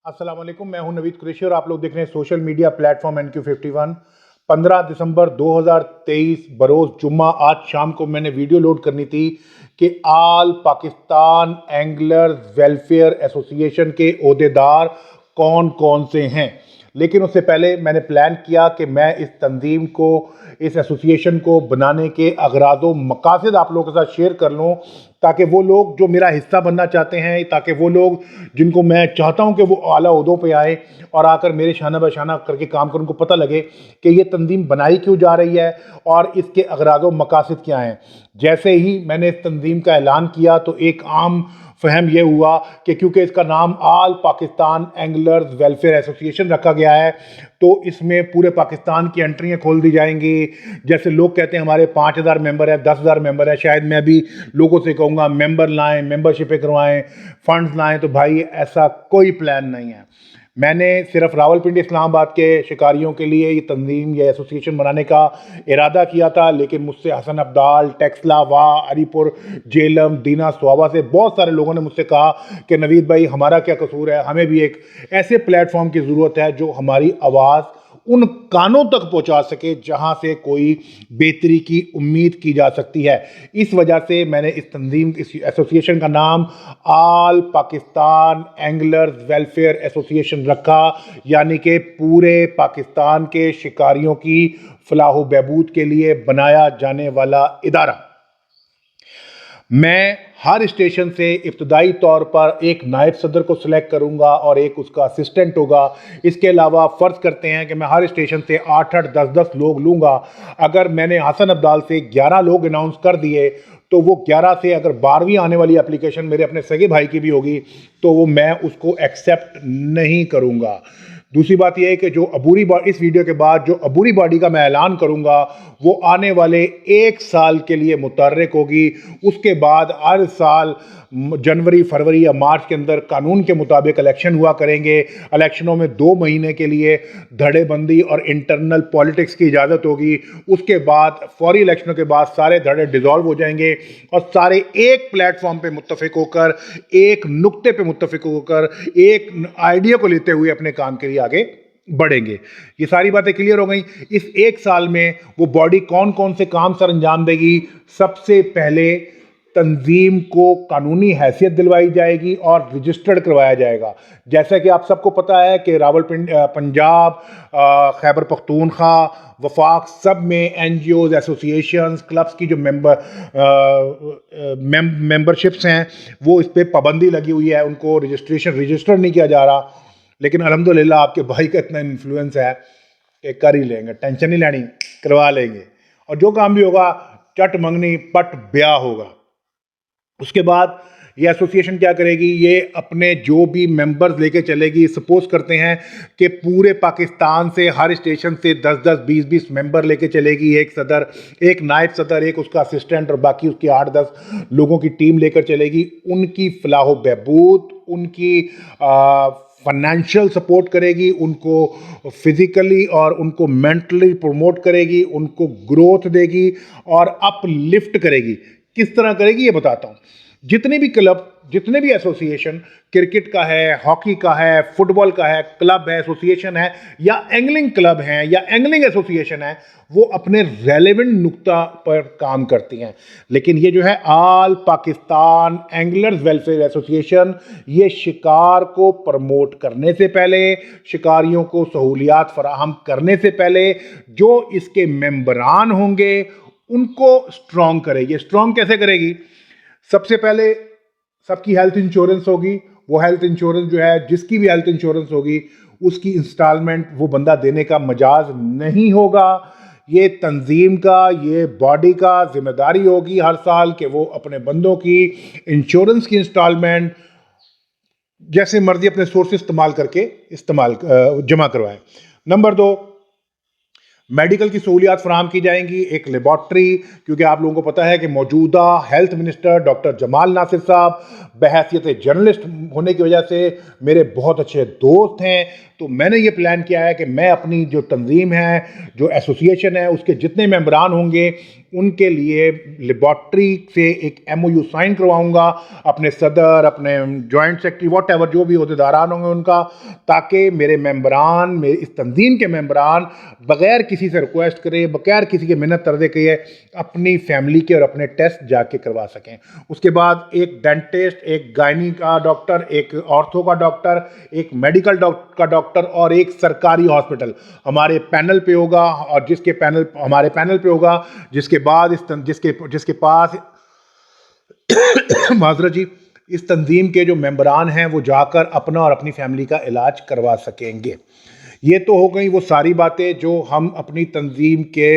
अस्सलाम वालेकुम, मैं हूं नवीद कुरैशी और आप लोग देख रहे हैं सोशल मीडिया प्लेटफॉर्म NQ51। 15 दिसंबर 2023 बरोज़ जुम्मा आज शाम को मैंने वीडियो लोड करनी थी कि आल पाकिस्तान एंगलर्स वेलफेयर एसोसिएशन के ओहदेदार कौन कौन से हैं। लेकिन उससे पहले मैंने प्लान किया कि मैं इस तंजीम को, इस एसोसिएशन को बनाने के अगराज़ व मकासद आप लोगों के साथ शेयर कर लूँ, ताकि वो लोग जो मेरा हिस्सा बनना चाहते हैं, ताकि वो लोग जिनको मैं चाहता हूं कि वो आला ओहदों पे आए और आकर मेरे शाना बशाना करके काम करें, उनको पता लगे कि ये तंजीम बनाई क्यों जा रही है और इसके अगराज़ व मकासद क्या हैं। जैसे ही मैंने इस तंजीम का ऐलान किया तो एक आम फहम ये हुआ कि क्योंकि इसका नाम आल पाकिस्तान एंगलर्स वेलफेयर एसोसिएशन रखा गया है तो इसमें पूरे पाकिस्तान की एंट्रियाँ खोल दी जाएंगी। जैसे लोग कहते हैं हमारे 5,000 मेंबर है, 10,000 मेंबर है, शायद मैं भी लोगों से कहूँगा मेंबर लाएं, मेंबरशिपें करवाएं, फंड्स लाएं। तो भाई ऐसा कोई प्लान नहीं है। मैंने सिर्फ रावलपिंडी इस्लामाबाद के शिकारियों के लिए ये तंजीम, ये एसोसिएशन बनाने का इरादा किया था, लेकिन मुझसे हसन अब्दाल, टेक्सला, वाह, हरीपुर, जेलम, दीना, स्वाबा से बहुत सारे लोगों ने मुझसे कहा कि नवीद भाई हमारा क्या कसूर है, हमें भी एक ऐसे प्लेटफॉर्म की ज़रूरत है जो हमारी आवाज़ उन कानों तक पहुंचा सके जहां से कोई बेहतरी की उम्मीद की जा सकती है। इस वजह से मैंने इस तंजीम, इस एसोसिएशन का नाम आल पाकिस्तान एंगलर्स वेलफेयर एसोसिएशन रखा, यानी कि पूरे पाकिस्तान के शिकारियों की फलाह व बहबूद के लिए बनाया जाने वाला इदारा। मैं हर स्टेशन से इब्तदाई तौर पर एक नायब सदर को सिलेक्ट करूंगा और एक उसका असिस्टेंट होगा। इसके अलावा फ़र्ज़ करते हैं कि मैं हर स्टेशन से 8-8, 10-10 लोग लूँगा। अगर मैंने हसन अब्दाल से 11 लोग अनाउंस कर दिए तो वो 11 से अगर 12वीं आने वाली एप्लीकेशन मेरे अपने सगे भाई की भी होगी तो वो मैं उसको एक्सेप्ट नहीं करूँगा। दूसरी बात यह है कि जो अबूरी बॉडी, इस वीडियो के बाद जो अबूरी बॉडी का मैं ऐलान करूंगा वो आने वाले 1 साल के लिए मुतहर्रिक होगी। उसके बाद हर साल जनवरी, फरवरी या मार्च के अंदर कानून के मुताबिक इलेक्शन हुआ करेंगे। इलेक्शनों में 2 महीने के लिए धड़ेबंदी और इंटरनल पॉलिटिक्स की इजाज़त होगी। उसके बाद फौरी इलेक्शनों के बाद सारे धड़े डिज़ोल्व हो जाएंगे और सारे एक प्लेटफॉर्म पे मुत्तफ़िक होकर, एक नुक्ते पे मुत्तफ़िक होकर, एक आइडिया को लेते हुए अपने काम के लिए आगे बढ़ेंगे। ये सारी बातें क्लियर हो गई। इस 1 साल में वो बॉडी कौन कौन से काम सर अंजाम देगी। सबसे पहले तंजीम को कानूनी हैसियत दिलवाई जाएगी और रजिस्टर्ड करवाया जाएगा। जैसा कि आप सबको पता है कि रावलपिंडी, पंजाब, खैबर पख्तूनख्वा, वफाक, सब में NGOs, एसोसिएशंस, क्लब्स की जो मेंबरशिप्स हैं वो इस पर पाबंदी लगी हुई है, उनको रजिस्टर नहीं किया जा रहा। लेकिन अल्हम्दुलिल्लाह आपके भाई का इतना इन्फ्लुएंस है कि कर ही लेंगे, टेंशन नहीं लेनी, करवा लेंगे और जो काम भी होगा चट मंगनी पट ब्याह होगा। उसके बाद ये एसोसिएशन क्या करेगी, ये अपने जो भी मेंबर्स लेके चलेगी। सपोज करते हैं कि पूरे पाकिस्तान से हर स्टेशन से 10-10, 20-20 मेंबर लेके चलेगी। एक सदर, एक नायब सदर, एक उसका असिस्टेंट और बाकी उसकी 8-10 लोगों की टीम लेकर चलेगी। उनकी फलाह व बहबूद, उनकी फाइनेंशियल सपोर्ट करेगी, उनको फिज़िकली और उनको मेंटली प्रमोट करेगी, उनको ग्रोथ देगी और अपलिफ्ट करेगी। किस तरह करेगी ये बताता हूँ। जितने भी क्लब, जितने भी एसोसिएशन, क्रिकेट का है, हॉकी का है, फुटबॉल का है, क्लब है, एसोसिएशन है या एंगलिंग क्लब हैं या एंगलिंग एसोसिएशन है, वो अपने रेलेवेंट नुक्ता पर काम करती हैं। लेकिन ये जो है आल पाकिस्तान एंगलर्स वेलफेयर एसोसिएशन, ये शिकार को प्रमोट करने से पहले, शिकारियों को सहूलियात फराहम करने से पहले जो इसके मेंबरान होंगे उनको स्ट्रॉन्ग करेगी। स्ट्रॉन्ग कैसे करेगी? सबसे पहले सबकी हेल्थ इंश्योरेंस होगी। वो हेल्थ इंश्योरेंस जो है, जिसकी भी हेल्थ इंश्योरेंस होगी उसकी इंस्टॉलमेंट वो बंदा देने का मजाज नहीं होगा। ये तंजीम का, ये बॉडी का जिम्मेदारी होगी हर साल कि वो अपने बंदों की इंश्योरेंस की इंस्टॉलमेंट जैसे मर्जी अपने सोर्स इस्तेमाल करके जमा करवाए। नंबर 2, मेडिकल की सहूलियात फराहम की जाएंगी। एक लेबॉर्ट्री, क्योंकि आप लोगों को पता है कि मौजूदा health minister doctor Jamal Nasir साहब बहैसियत जर्नलिस्ट होने की वजह से मेरे बहुत अच्छे दोस्त हैं। तो मैंने ये प्लान किया है कि मैं अपनी जो तंजीम है, जो एसोसिएशन है, उसके जितने मेंबरान होंगे उनके लिए लेबॉर्ट्री से एक MOU साइन करवाऊंगा अपने सदर, अपने जॉइंट सेक्रेटरी, वॉट एवर जो भी अहदेदारान होंगे उनका, ताकि मेरे मेंबरान, मेरे इस तंजीम के मेंबरान बग़ैर किसी से रिक्वेस्ट करे, बगैर किसी के मिन्नत तरदे किए अपनी फैमिली के और अपने टेस्ट जाके करवा सकें। उसके बाद एक डेंटिस्ट, एक गायनी का डॉक्टर, एक ऑर्थो का डॉक्टर, एक मेडिकल का डॉक्टर और एक सरकारी हॉस्पिटल हमारे पैनल पे होगा, और जिसके पैनल हमारे पैनल पे होगा, जिसके बाद जिसके पास माजरा जी इस तंजीम के जो मेंबरान हैं वो जाकर अपना और अपनी फैमिली का इलाज करवा सकेंगे। ये तो हो गई वो सारी बातें जो हम अपनी तंजीम के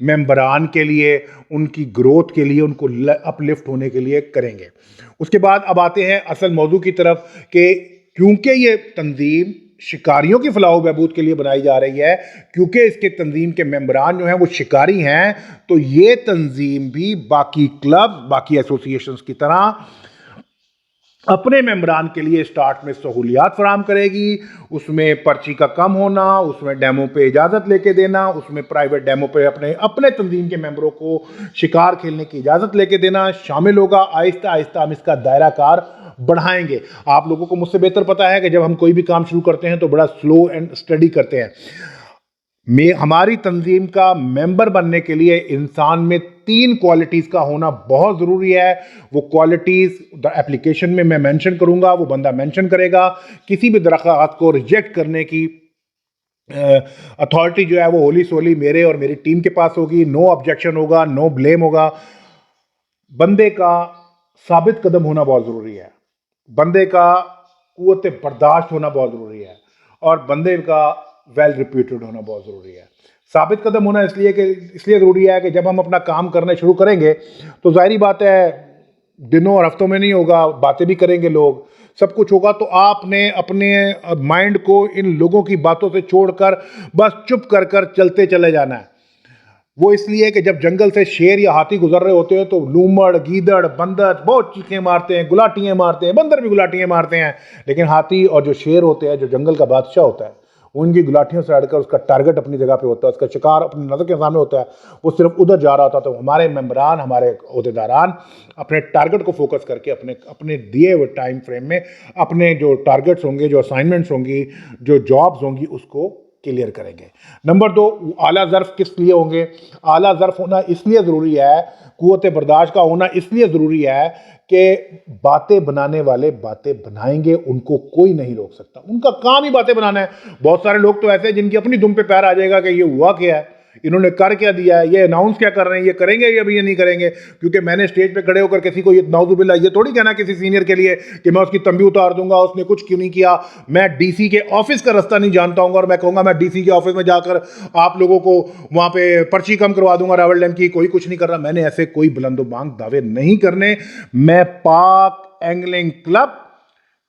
मेंबरान के लिए, उनकी ग्रोथ के लिए, उनको अपलिफ्ट होने के लिए करेंगे। उसके बाद अब आते हैं असल मौजू की तरफ कि क्योंकि ये तंजीम शिकारियों की फलाह बहबूद के लिए बनाई जा रही है, क्योंकि इसके तंजीम के मेंबरान जो हैं वो शिकारी हैं, तो ये तंजीम भी बाकी क्लब, बाकी एसोसिएशंस की तरह अपने मेंबरान के लिए स्टार्ट में सहूलियात फराम करेगी। उसमें पर्ची का कम होना, उसमें डेमो पे इजाज़त लेके देना, उसमें प्राइवेट डेमो पे अपने तंजीम के मेंबरों को शिकार खेलने की इजाज़त लेके देना शामिल होगा। आहिस्ता आहिस्ता हम इसका दायरा कार बढ़ाएंगे। आप लोगों को मुझसे बेहतर पता है कि जब हम कोई भी काम शुरू करते हैं तो बड़ा स्लो एंड स्टडी करते हैं। हमारी तंजीम का मेंबर बनने के लिए इंसान में 3 क्वालिटीज़ का होना बहुत ज़रूरी है। वो क्वालिटीज़ एप्लीकेशन में मैं मेंशन करूँगा, वो बंदा मेंशन करेगा। किसी भी दरख्वास्त को रिजेक्ट करने की अथॉरिटी जो है वो होली सोली मेरे और मेरी टीम के पास होगी। नो ऑब्जेक्शन होगा, नो ब्लेम होगा। बंदे का साबित कदम होना बहुत ज़रूरी है, बंदे का कुव्वत बर्दाश्त होना बहुत ज़रूरी है, और बंदे का वेल रिप्यूटेड होना बहुत ज़रूरी है। साबित कदम होना इसलिए ज़रूरी है कि जब हम अपना काम करने शुरू करेंगे तो जाहिर बात है दिनों और हफ्तों में नहीं होगा, बातें भी करेंगे लोग, सब कुछ होगा। तो आपने अपने माइंड को इन लोगों की बातों से छोड़कर बस चुप कर कर चलते चले जाना है। वो इसलिए कि जब जंगल से शेर या हाथी गुजर रहे होते हैं तो लूमड़, गीदड़, बंदर बहुत चीखें मारते हैं, गुलाटियाँ मारते हैं, बंदर भी गुलाटियाँ मारते हैं। लेकिन हाथी और जो शेर होते हैं, जो जंगल का बादशाह होता है, उनकी गुलाटियों से हटकर उसका टारगेट अपनी जगह पे होता है, उसका शिकार अपनी नज़र के सामने होता है, वो सिर्फ उधर जा रहा होता है। तो हमारे मेंबरान, हमारे अहदेदारान अपने टारगेट को फोकस करके अपने दिए हुए टाइम फ्रेम में अपने जो टारगेट्स होंगे, जो असाइनमेंट्स होंगी, जो जॉब्स होंगी, उसको क्लियर करेंगे। नंबर 2, आला ज़र्फ़ किस लिए होंगे? आला ज़र्फ़ होना इसलिए ज़रूरी है, कुव्वत बर्दाश्त का होना इसलिए ज़रूरी है कि बातें बनाने वाले बातें बनाएंगे, उनको कोई नहीं रोक सकता। उनका काम ही बातें बनाना है। बहुत सारे लोग तो ऐसे हैं जिनकी अपनी दुम पे पैर आ जाएगा कि ये हुआ क्या है, इन्होंने कर क्या दिया है, ये अनाउंस क्या कर रहे हैं, ये करेंगे या अभी ये नहीं करेंगे। क्योंकि मैंने स्टेज पे खड़े होकर किसी को ये नाउजुबिल्लाह ये थोड़ी कहना किसी सीनियर के लिए कि मैं उसकी तंबी उतार दूंगा, उसने कुछ क्यों नहीं किया। मैं डीसी के ऑफिस का रास्ता नहीं जानता हूँ और मैं कहूँगा मैं डीसी के ऑफिस में जाकर आप लोगों को वहाँ पे पर्ची कम करवा दूंगा रावल डैम की, कोई कुछ नहीं कर रहा। मैंने ऐसे कोई बुलंदोबांग दावे नहीं करने। मैं पाक एंगलिंग क्लब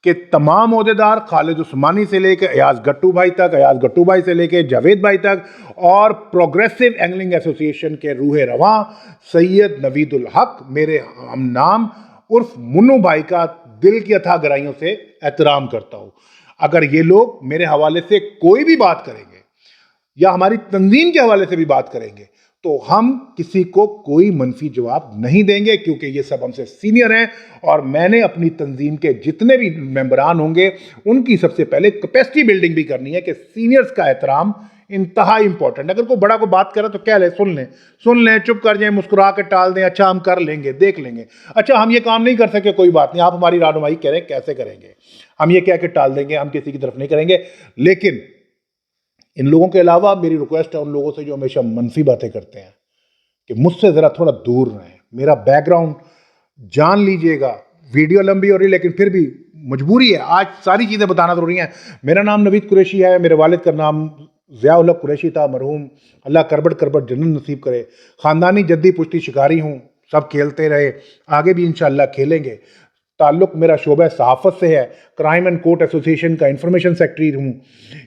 कि तमाम ओहदेदार, खालिद उस्मानी से लेकर अयाज गट्टू भाई तक, अयाज गट्टू भाई से लेकर जावेद भाई तक, और प्रोग्रेसिव एंगलिंग एसोसिएशन के रूहे रवां सैयद नवीदुल हक, मेरे हम नाम उर्फ मुन्नू भाई का दिल की अथाह गहराइयों से एहतराम करता हूँ। अगर ये लोग मेरे हवाले से कोई भी बात करेंगे या हमारी तंजीम के हवाले से भी बात करेंगे तो हम किसी को कोई मनफी जवाब नहीं देंगे, क्योंकि ये सब हमसे सीनियर हैं। और मैंने अपनी तंजीम के जितने भी मेंबरान होंगे उनकी सबसे पहले कैपेसिटी बिल्डिंग भी करनी है कि सीनियर्स का एहतराम इंतहा इंपॉर्टेंट। अगर कोई बड़ा को बात करे तो क्या ले, सुन लें, चुप कर जाएं, मुस्कुरा के टाल दें, अच्छा हम कर लेंगे, देख लेंगे, अच्छा हम ये काम नहीं कर सके, कोई बात नहीं, आप हमारी रहनुमाई करें, कैसे करेंगे, हम ये कह के टाल देंगे, हम किसी की तरफ नहीं करेंगे। लेकिन इन लोगों के अलावा मेरी रिक्वेस्ट है उन लोगों से जो हमेशा मनफी बातें करते हैं कि मुझसे ज़रा थोड़ा दूर रहें। मेरा बैकग्राउंड जान लीजिएगा, वीडियो लंबी हो रही है लेकिन फिर भी मजबूरी है, आज सारी चीज़ें बताना ज़रूरी हैं। मेरा नाम नवीद कुरैशी है, मेरे वालिद का नाम ज़िया-उल हक कुरैशी था मरहूम, अल्लाह करबट करबट जन्नत नसीब करे। ख़ानदानी जद्दी पुश्ती शिकारी हूँ, सब खेलते रहे, आगे भी इंशाअल्लाह खेलेंगे। ताल्लुक़ मेरा शोबा सहाफ़त से है, क्राइम एंड कोर्ट एसोसिएशन का इंफॉर्मेशन सेक्रेटरी हूँ।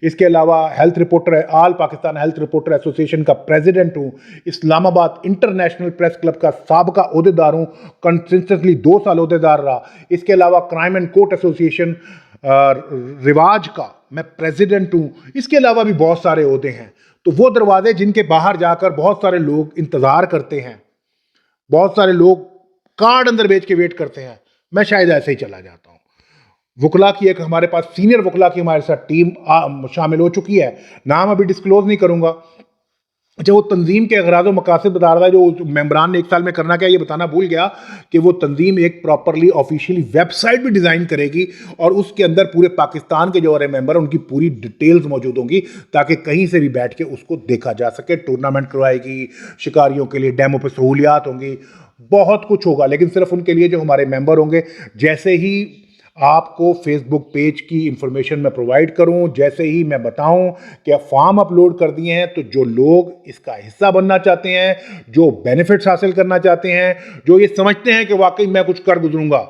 इसके अलावा हेल्थ रिपोर्टर है, आल पाकिस्तान हेल्थ रिपोर्टर एसोसिएशन का प्रेसिडेंट हूँ। इस्लामाबाद इंटरनेशनल प्रेस क्लब का साबका ओहदेदार हूँ, कंसिस्टेंटली 2 साल ओहदेदार रहा। इसके अलावा क्राइम एंड कोर्ट एसोसिएशन रिवाज का मैं प्रेसिडेंट हूँ। इसके अलावा भी बहुत सारे ओहदे हैं। तो वो दरवाजे जिनके बाहर जाकर बहुत सारे लोग इंतज़ार करते हैं बहुत सारे लोग कार्ड अंदर बेच के वेट करते हैं, मैं शायद ऐसे ही चला जाता हूँ। वकला की एक हमारे पास सीनियर वकला की हमारे साथ टीम शामिल हो चुकी है, नाम अभी डिस्क्लोज नहीं करूँगा। अच्छा, वो तंजीम के अगराज व मकासद बता रहा था, जो मेम्बरान ने 1 साल में करना क्या ये बताना भूल गया कि वो तंजीम एक प्रॉपरली ऑफिशियली वेबसाइट भी डिज़ाइन करेगी और उसके अंदर पूरे पाकिस्तान के जो और मेंबर हैं उनकी पूरी डिटेल्स मौजूद होंगी, ताकि कहीं से भी बैठ के उसको देखा जा सके। टूर्नामेंट करवाएगी, शिकारियों के लिए डेमो पे सहूलियात होंगी, बहुत कुछ होगा। लेकिन सिर्फ उनके लिए जो हमारे मेंबर होंगे, जैसे ही आपको फेसबुक पेज की इंफॉर्मेशन मैं प्रोवाइड करूं, जैसे ही मैं बताऊं कि फॉर्म अपलोड कर दिए हैं, तो जो लोग इसका हिस्सा बनना चाहते हैं, जो बेनिफिट्स हासिल करना चाहते हैं, जो ये समझते हैं कि वाकई मैं कुछ कर गुजरूंगा,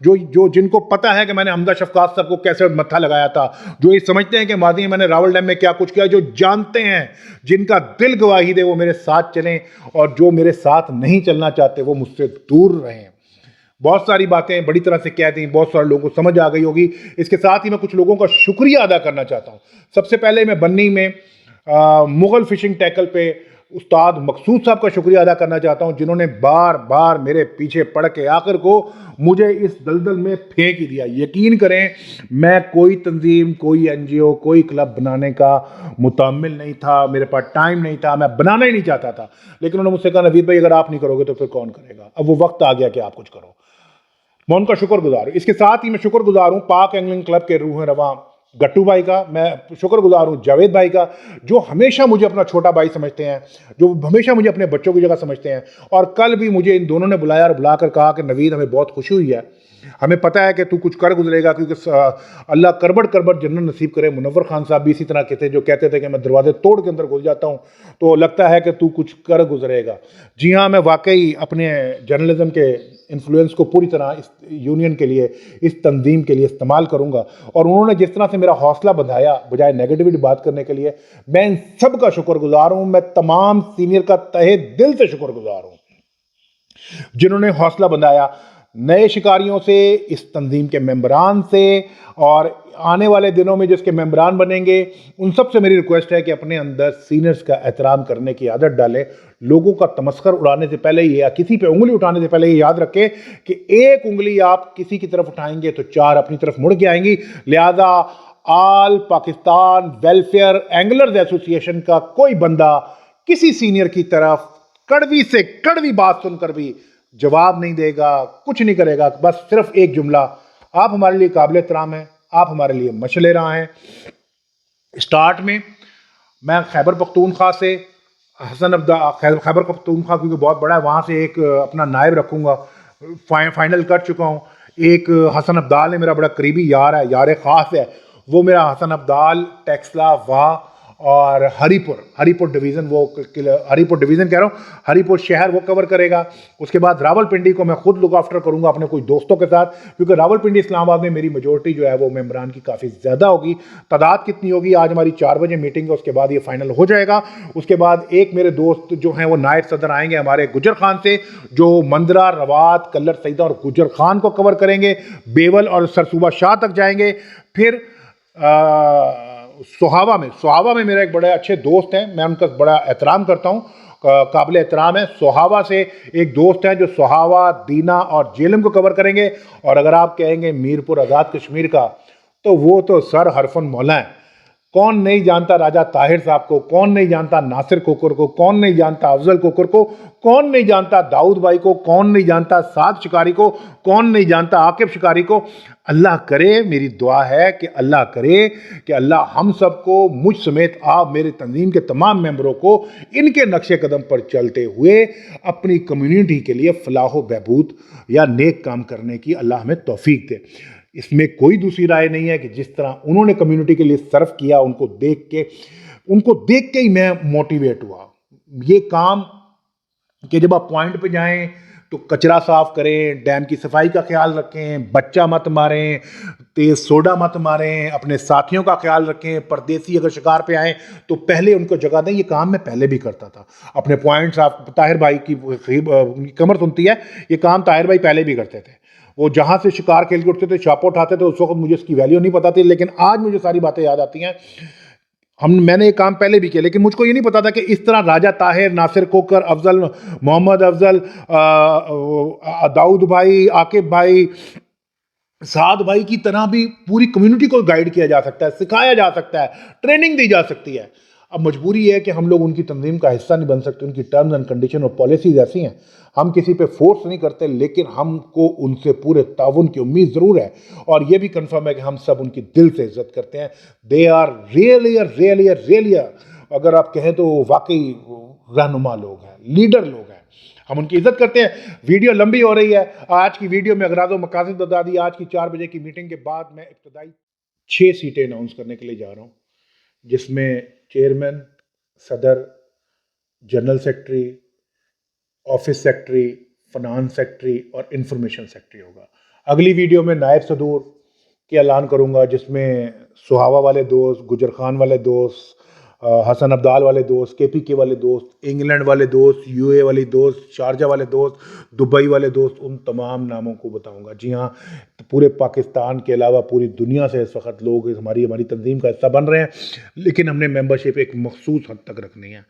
जो जिनको पता है कि मैंने हमजा शफकात साहब को कैसे मत्था लगाया था, जो ये समझते हैं कि मादी में मैंने रावल डैम में क्या कुछ किया, जो जानते हैं, जिनका दिल गवाही दे, वो मेरे साथ चलें, और जो मेरे साथ नहीं चलना चाहते वो मुझसे दूर रहें। बहुत सारी बातें बड़ी तरह से कह दी, बहुत सारे लोगों को समझ आ गई होगी। इसके साथ ही मैं कुछ लोगों का शुक्रिया अदा करना चाहता हूँ। सबसे पहले मैं बन्नी में मुगल फिशिंग टैकल पे उस्ताद मकसूद साहब का शुक्रिया अदा करना चाहता हूँ, जिन्होंने बार बार मेरे पीछे पड़ के आखिर को मुझे इस दलदल में फेंक ही दिया। यकीन करें, मैं कोई तंजीम, कोई एनजीओ, कोई क्लब बनाने का मुतअम्मिल नहीं था, मेरे पास टाइम नहीं था, मैं बनाना ही नहीं चाहता था। लेकिन उन्होंने मुझसे कहा, नवीद भाई अगर आप नहीं करोगे तो फिर कौन करेगा। अब वो वक्त आ गया कि आप कुछ करो, मैं उनका शुक्रगुजार हूँ। इसके साथ ही मैं शुक्रगुजार हूँ पाक एंगलिंग क्लब के रूह रवां गट्टू भाई का, मैं शुक्रगुजार हूँ जावेद भाई का, जो हमेशा मुझे अपना छोटा भाई समझते हैं, जो हमेशा मुझे अपने बच्चों की जगह समझते हैं। और कल भी मुझे इन दोनों ने बुलाया और बुलाकर कहा कि नवीद, हमें बहुत खुशी हुई है, हमें पता है कि तू कुछ कर गुजरेगा, क्योंकि अल्लाह करबड़ करबड़ जन्नत नसीब करे। मुनव्वर खान साहब भी इसी तरह के थे, जो कहते थे कि मैं दरवाजे तोड़ के अंदर घुस जाता हूँ, तो लगता है कि तू कुछ कर गुजरेगा। जी हाँ, मैं वाकई अपने जर्नलिज्म के इन्फ्लुएंस को पूरी तरह इस यूनियन के लिए, इस तंजीम के लिए इस्तेमाल करूँगा। और उन्होंने जिस तरह से मेरा हौसला बढ़ाया बजाय नेगेटिविटी बात करने के लिए, मैं इन सब का शुक्रगुजार हूँ। मैं तमाम सीनियर का तहे दिल से शुक्रगुजार हूँ, जिन्होंने हौसला बढ़ाया नए शिकारियों से, इस तंजीम के मेंबरान से, और आने वाले दिनों में जिसके मेंबरान बनेंगे उन सब से मेरी रिक्वेस्ट है कि अपने अंदर सीनियर्स का एहतराम करने की आदत डालें। लोगों का तमस्खर उड़ाने से पहले ये, या किसी पे उंगली उठाने से पहले ये याद रखें कि एक उंगली आप किसी की तरफ उठाएंगे तो 4 अपनी तरफ मुड़ के आएंगी। लिहाजा आल पाकिस्तान वेलफेयर एंगलर्स एसोसिएशन का कोई बंदा किसी सीनियर की तरफ कड़वी से कड़वी बात सुनकर भी जवाब नहीं देगा, कुछ नहीं करेगा। बस सिर्फ एक जुमला, आप हमारे लिए काबिल एहतराम हैं, आप हमारे लिए मशले रहा हैं। स्टार्ट में मैं खैबर पख्तूनख्वा से हसन अब्दाल, खैबर पख्तूनख्वा क्योंकि बहुत बड़ा है, वहाँ से एक अपना नायब रखूँगा, फाइनल कर चुका हूँ। एक हसन अब्दाल है, मेरा बड़ा करीबी यार है, यार ख़ास है, वो मेरा हसन अब्दाल टेक्सला वाह और हरीपुर डिवीज़न, वो हरीपुर डिवीज़न कह रहा हूँ, हरीपुर शहर वो कवर करेगा। उसके बाद रावलपिंडी को मैं खुद लुक आफ्टर करूँगा अपने कुछ दोस्तों के साथ, क्योंकि रावलपिंडी इस्लामाबाद में मेरी मेजोरिटी जो है वो मेंबरान की काफ़ी ज़्यादा होगी। तादाद कितनी होगी, आज हमारी 4 बजे मीटिंग है, उसके बाद ये फाइनल हो जाएगा। उसके बाद एक मेरे दोस्त जो हैं वो नायब सदर आएंगे हमारे गुजर खान से, जो मंदरा, रवात, कल्लर सईदा और गुजर खान को कवर करेंगे, बेवल और सरसूबा शाह तक जाएंगे। फिर सोहावा में मेरा एक बड़े अच्छे दोस्त हैं, मैं उनका बड़ा एहतराम करता हूँ, काबिल एहतराम है। सोहावा से एक दोस्त हैं जो सोहावा, दीना और जेलम को कवर करेंगे। और अगर आप कहेंगे मीरपुर आज़ाद कश्मीर का, तो वो तो सर हरफन मौला है। कौन नहीं जानता राजा ताहिर साहब को, कौन नहीं जानता नासिर कोकर को, कौन नहीं जानता अफजल कोकर को, कौन नहीं जानता दाऊद भाई को, कौन नहीं जानता साद शिकारी को, कौन नहीं जानता आकिब शिकारी को। अल्लाह करे, मेरी दुआ है कि अल्लाह करे कि अल्लाह हम सबको, मुझ समेत आप मेरे तंजीम के तमाम मेंबरों को, इनके नक्शे कदम पर चलते हुए अपनी कम्युनिटी के लिए फलाह बहबूद या नेक काम करने की अल्लाह हमें तौफीक दे। इसमें कोई दूसरी राय नहीं है कि जिस तरह उन्होंने कम्युनिटी के लिए सर्व किया, उनको देख के ही मैं मोटिवेट हुआ। ये काम कि जब आप पॉइंट पे जाएं तो कचरा साफ करें, डैम की सफाई का ख्याल रखें, बच्चा मत मारें, तेज़ सोडा मत मारें, अपने साथियों का ख्याल रखें, परदेसी अगर शिकार पे आएँ तो पहले उनको जगह दें। ये काम मैं पहले भी करता था। अपने पॉइंट्स, आप ताहिर भाई की कमर सुनती है, ये काम ताहिर भाई पहले भी करते थे। वो जहाँ से शिकार खेल के उठते थे, छापा उठाते थे, उस वक्त मुझे इसकी वैल्यू नहीं पता थी, लेकिन आज मुझे सारी बातें याद आती हैं। मैंने ये काम पहले भी किया, लेकिन मुझको ये नहीं पता था कि इस तरह राजा ताहिर, नासिर कोकर, अफजल, मोहम्मद अफजल, दाऊद भाई, आकिब भाई, साद भाई की तरह भी पूरी कम्युनिटी को गाइड किया जा सकता है, सिखाया जा सकता है, ट्रेनिंग दी जा सकती है। अब मजबूरी है कि हम लोग उनकी तंजीम का हिस्सा नहीं बन सकते। उनकी टर्म्स एंड कंडीशन और पॉलिसीज ऐसी हैं, हम किसी पे फोर्स नहीं करते, लेकिन हमको उनसे पूरे ताउन की उम्मीद ज़रूर है। और ये भी कंफर्म है कि हम सब उनकी दिल से इज्जत करते हैं। दे आर रियली, अगर आप कहें तो वाकई रहनुमा लोग हैं, लीडर लोग हैं, हम उनकी इज्जत करते हैं। वीडियो लंबी हो रही है, आज की वीडियो में अगराज़ व मकासद बता दी। आज की 4 बजे की मीटिंग के बाद मैं इब्तदाई 6 सीटें अनाउंस करने के लिए जा रहा हूँ, जिसमें चेयरमैन, सदर, general secretary, office secretary, finance secretary और इंफॉर्मेशन सेक्रेटरी होगा। अगली वीडियो में नायब सदूर के ऐलान करूँगा, जिसमें सुहावा वाले दोस्त, गुजर खान वाले दोस्त, हसन अब्दाल वाले दोस्त, KPK वाले दोस्त, इंग्लैंड वाले दोस्त, UAE वाले दोस्त, शारजा वाले दोस्त, दुबई वाले दोस्त, उन तमाम नामों को बताऊंगा। जी हाँ, तो पूरे पाकिस्तान के अलावा पूरी दुनिया से इस वक्त लोग हमारी तंजीम का हिस्सा बन रहे हैं, लेकिन हमने मेंबरशिप एक मखसूस हद तक रखनी है।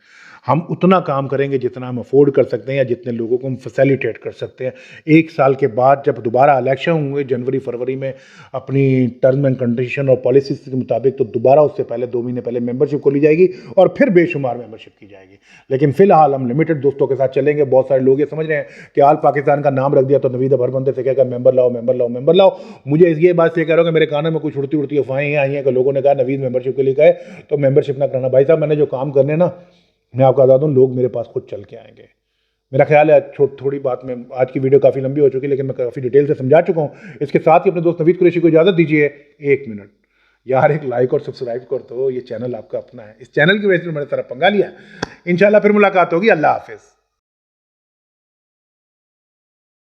हम उतना काम करेंगे जितना हम अफोर्ड कर सकते हैं या जितने लोगों को हम फैसिलिटेट कर सकते हैं। 1 साल के बाद जब दोबारा इलेक्शन होंगे जनवरी फरवरी में, अपनी टर्म एंड कंडीशन और पॉलिसीज के मुताबिक, तो दोबारा उससे पहले 2 महीने पहले मेंबरशिप खोली जाएगी और फिर बेशुमार मेंबरशिप की जाएगी। लेकिन फिलहाल हम लिमिटेड दोस्तों के साथ चलेंगे। बहुत सारे लोग ये समझ रहे हैं कि आल पाकिस्तान का नाम रख दिया तो नवीद हर बंदे से कहेगा मेंबर लाओ, मेंबर लाओ, मेंबर लाओ। मुझे ये बात से कह रहा हूँ कि मेरे कानों में कुछ उड़ती उड़ती अफवाहें आई हैं कि लोगों ने कहा नवीद मेंबरशिप के लिए कहे तो मेंबरशिप ना करना। भाई साहब, मैंने जो काम करने ना, मैं आपको बता दूं, लोग मेरे पास खुद चल के आएंगे। मेरा ख्याल है थोड़ी बात में आज की वीडियो काफ़ी लंबी हो चुकी है, लेकिन मैं काफ़ी डिटेल से समझा चुका हूँ। इसके साथ ही अपने दोस्त नवीद कुरैशी को इजाज़त दीजिए। 1 मिनट यार, एक लाइक और सब्सक्राइब कर दो। ये चैनल आपका अपना है, इस चैनल की वजह से मैंने सारा पंगा लिया। इंशाल्लाह फिर मुलाकात होगी। अल्लाह हाफिज़।